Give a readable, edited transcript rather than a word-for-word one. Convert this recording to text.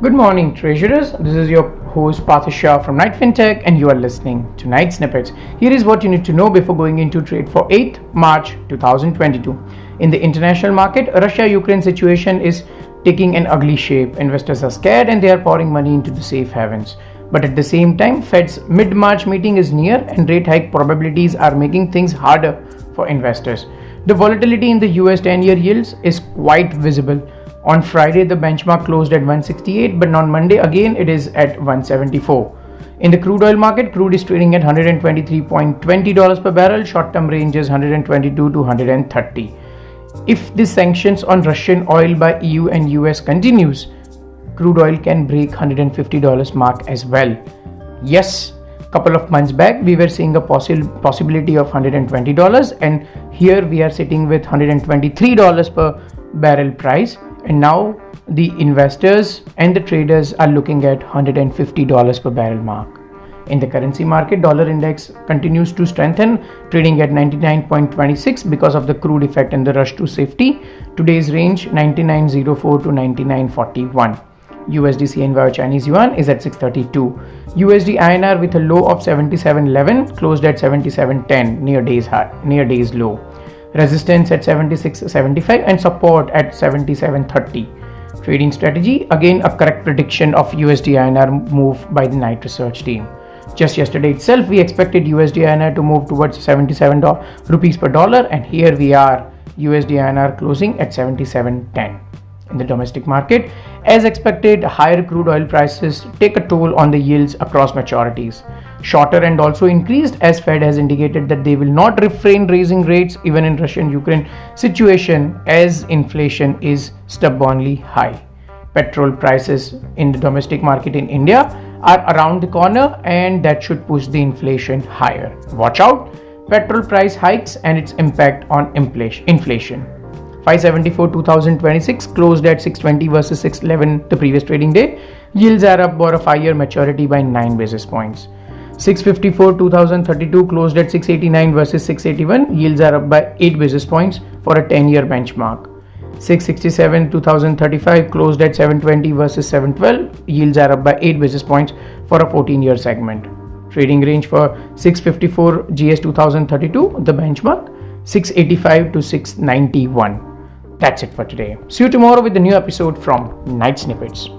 Good morning, treasurers. This is your host Parthesh Shah from Fintech, and you are listening to Night Snippets. Here is what you need to know before going into trade for 8th March 2022. In the international market, Russia-Ukraine situation is taking an ugly shape. Investors are scared and they are pouring money into the safe havens. But at the same time, Fed's mid-March meeting is near and rate hike probabilities are making things harder for investors. The volatility in the US 10-year yields is quite visible. On Friday, the benchmark closed at 168, but on Monday again it is at 174. In the crude oil market, crude is trading at $123.20 per barrel. Short-term range is 122 to 130. If the sanctions on Russian oil by EU and US continues, crude oil can break $150 mark as well. Yes, couple of months back we were seeing a possibility of $120, and here we are sitting with $123 per barrel price. And now the investors and the traders are looking at $150 per barrel mark. In the currency market, dollar index continues to strengthen, trading at 99.26 because of the crude effect and the rush to safety. Today's range 99.04 to 99.41. USD CNY via Chinese yuan is at 632. USD INR with a low of 77.11 closed at 77.10 near day's low. Resistance at 76.75 and support at 77.30. Trading strategy, again a correct prediction of USD INR move by the night research team. Just yesterday itself we expected USD INR to move towards 77 rupees per dollar, and here we are, USD INR closing at 77.10. In the domestic market, as expected, higher crude oil prices take a toll on the yields across maturities. Shorter end also increased as Fed has indicated that they will not refrain raising rates even in Russian-Ukraine situation as inflation is stubbornly high. Petrol prices in the domestic market in India are around the corner, and that should push the inflation higher. Watch out, petrol price hikes and its impact on inflation. 574 2026 closed at 620 versus 611 the previous trading day. Yields are up for a 5-year maturity by 9 basis points. 654 2032 closed at 689 versus 681. Yields are up by 8 basis points for a 10-year benchmark. 667 2035 closed at 720 versus 712. Yields are up by 8 basis points for a 14-year segment. Trading range for 654 GS 2032, the benchmark, 685 to 691. That's it for today. See you tomorrow with a new episode from Night Snippets.